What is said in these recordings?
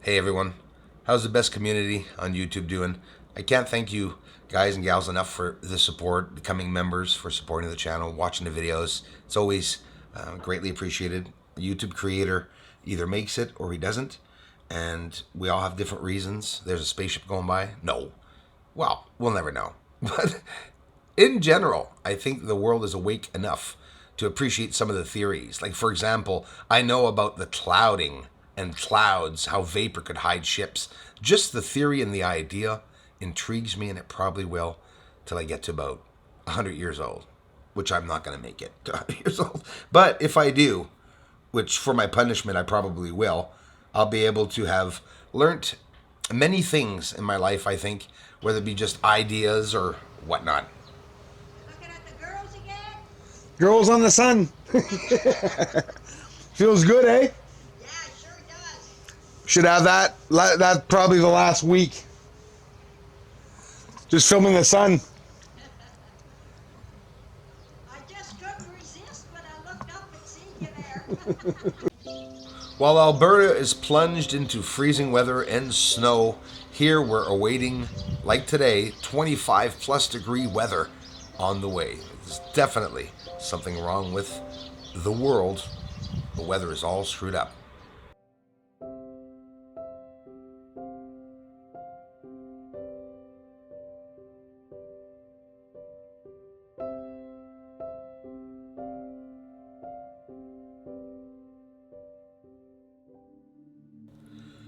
Hey everyone, how's the best community on YouTube doing? I can't thank you guys and gals enough for the support, becoming members, for supporting the channel, watching the videos. It's always greatly appreciated. A YouTube creator either makes it or he doesn't, and we all have different reasons. There's a spaceship going by? No. Well, we'll never know. But in general, I think the world is awake enough to appreciate some of the theories. Like, for example, I know about the clouding and clouds, how vapor could hide ships. Just the theory and the idea intrigues me, and it probably will till I get to about 100 years old, which I'm not going to make it to 100 years old. But if I do, which for my punishment I probably will, I'll be able to have learnt many things in my life, I think, whether it be just ideas or whatnot. Looking at the girls again? Girls on the sun. Feels good, eh? Yeah, it sure does. Should have that. That's probably the last week. Just filming the sun. I just couldn't resist when I looked up and seen you there. While Alberta is plunged into freezing weather and snow, here we're awaiting, like today, 25 plus degree weather on the way. There's definitely something wrong with the world. The weather is all screwed up.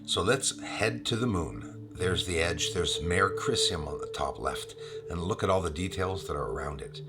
So let's head to the moon. There's the edge, there's Mare Crisium on the top left, and look at all the details that are around it.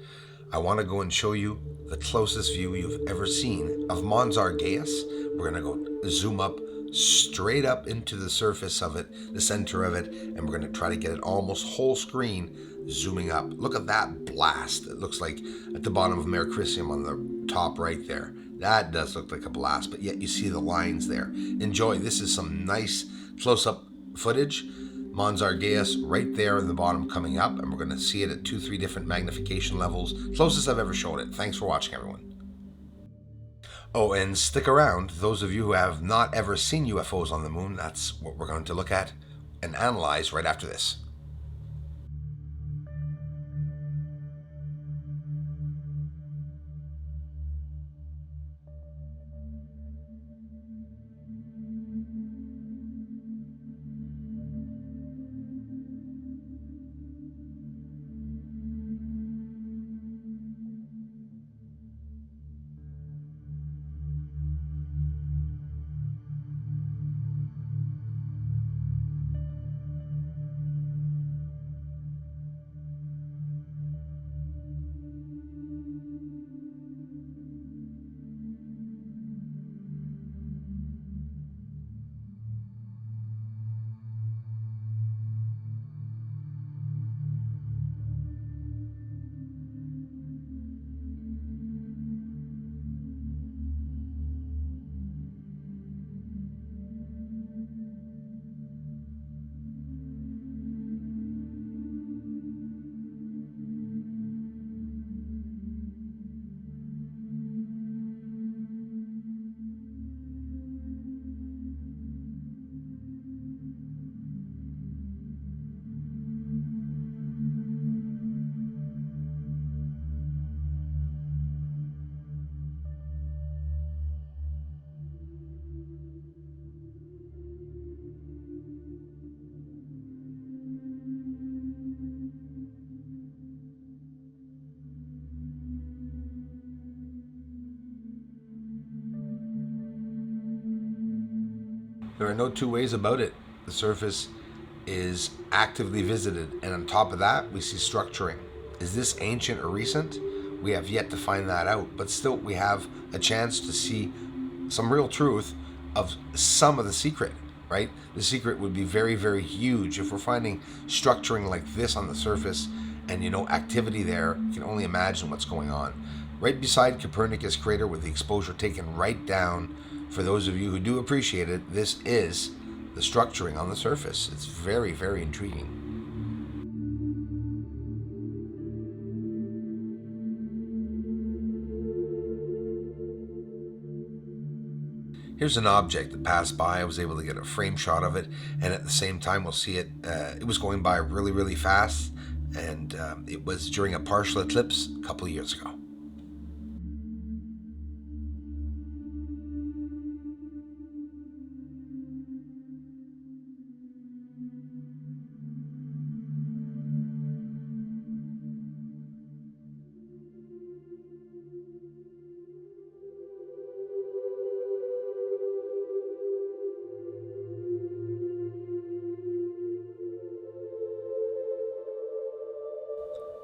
I want to go and show you the closest view you've ever seen of Mons Argaeus. We're going to go zoom up straight up into the surface of it, the center of it, and we're going to try to get it almost whole screen zooming up. Look at that blast. It looks like at the bottom of Mare Crisium on the top right there. That does look like a blast, but yet you see the lines there. Enjoy. This is some nice close-up footage. Mons Argaeus right there in the bottom coming up, and we're going to see it at 2-3 different magnification levels. Closest I've ever shown it. Thanks for watching, everyone. Oh, and stick around. Those of you who have not ever seen UFOs on the moon, that's what we're going to look at and analyze right after this. There are no two ways about it. The surface is actively visited, and on top of that, we see structuring. Is this ancient or recent? We have yet to find that out, but still we have a chance to see some real truth of some of the secret, right? The secret would be very, very huge. If we're finding structuring like this on the surface and, activity there, you can only imagine what's going on. Right beside Copernicus crater with the exposure taken right down. For those of you who do appreciate it, this is the structuring on the surface. It's very, very intriguing. Here's an object that passed by. I was able to get a frame shot of it, and at the same time, we'll see it. It was going by really, really fast, and it was during a partial eclipse a couple of years ago.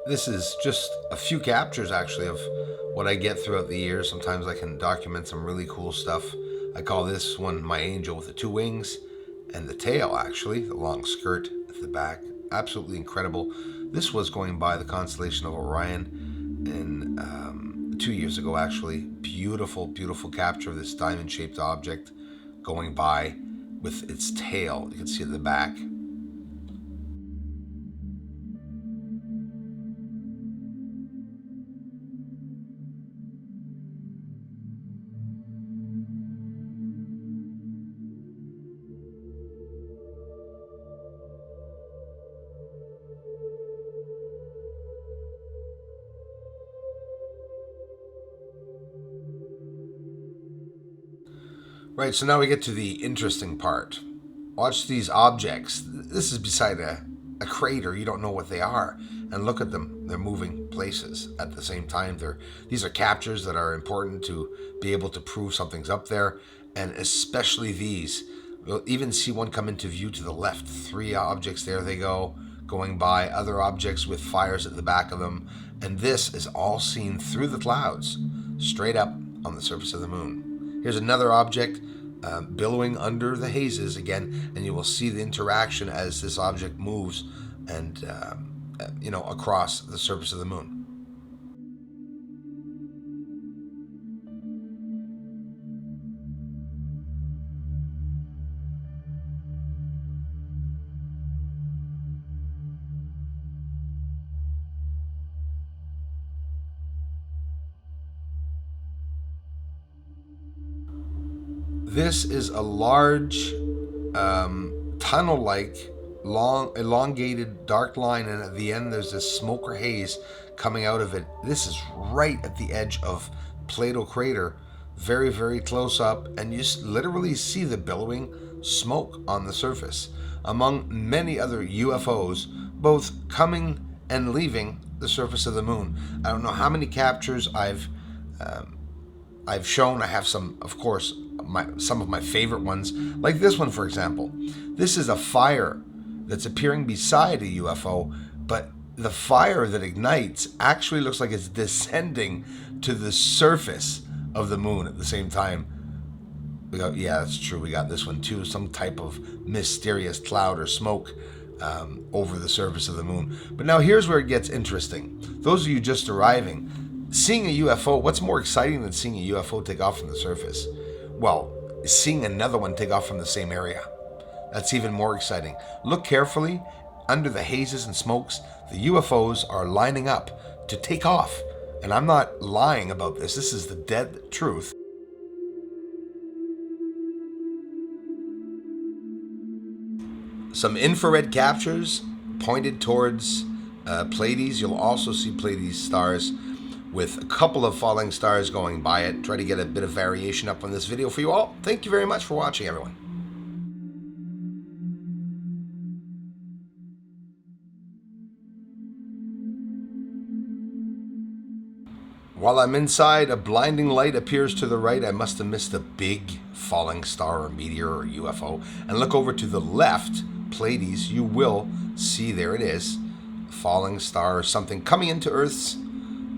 This is just a few captures, actually, of what I get throughout the years. Sometimes I can document some really cool stuff. I call this one my angel with the two wings and the tail, actually, the long skirt at the back. Absolutely incredible. This was going by the constellation of Orion in 2 years ago, actually. Beautiful, beautiful capture of this diamond-shaped object going by with its tail. You can see at the back. Right, so now we get to the interesting part. Watch these objects. This is beside a crater. You don't know what they are. And look at them. They're moving places at the same time. These are captures that are important to be able to prove something's up there. And especially these. We'll even see one come into view to the left. 3 objects, there they go, going by. Other objects with fires at the back of them. And this is all seen through the clouds, straight up on the surface of the moon. Here's another object billowing under the hazes again, and you will see the interaction as this object moves and across the surface of the moon. This is a large tunnel-like, long, elongated, dark line, and at the end there's this smoke or haze coming out of it. This is right at the edge of Plato Crater, very, very close up, and you literally see the billowing smoke on the surface, among many other UFOs, both coming and leaving the surface of the moon. I don't know how many captures I've shown. I have some, of course, some of my favorite ones, like this one, for example. This is a fire that's appearing beside a UFO, but the fire that ignites actually looks like it's descending to the surface of the moon at the same time. Yeah, that's true. We got this one too. Some type of mysterious cloud or smoke over the surface of the moon. But now here's where it gets interesting. Those of you just arriving, seeing a UFO, what's more exciting than seeing a UFO take off from the surface? Well, seeing another one take off from the same area. That's even more exciting. Look carefully. Under the hazes and smokes, the UFOs are lining up to take off. And I'm not lying about this. This is the dead truth. Some infrared captures pointed towards Pleiades. You'll also see Pleiades stars with a couple of falling stars going by it. Try to get a bit of variation up on this video for you all. Thank you very much for watching, everyone. While I'm inside, a blinding light appears to the right. I must have missed a big falling star or meteor or UFO. And look over to the left, Pleiades. You will see, there it is, a falling star or something coming into Earth's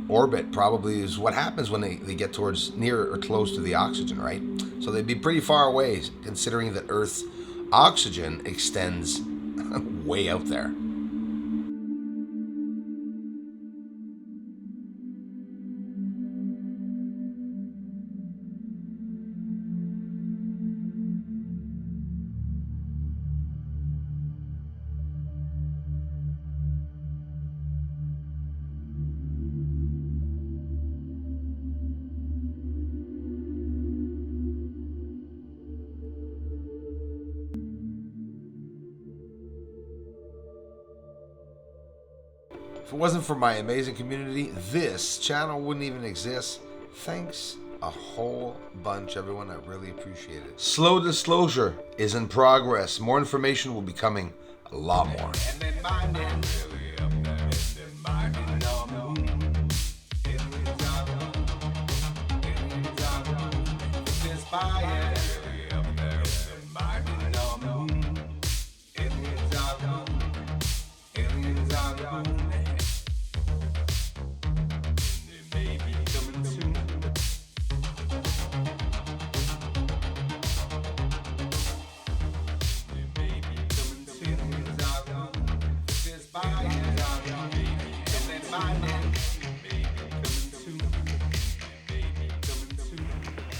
orbit. Probably is what happens when they get towards near or close to the oxygen, right? So they'd be pretty far away, considering that Earth's oxygen extends way out there. If it wasn't for my amazing community, this channel wouldn't even exist. Thanks a whole bunch, everyone. I really appreciate it. Slow disclosure is in progress. More information will be coming. A lot more.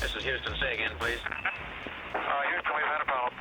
This is Houston. Say again, please. Houston, we've had a problem.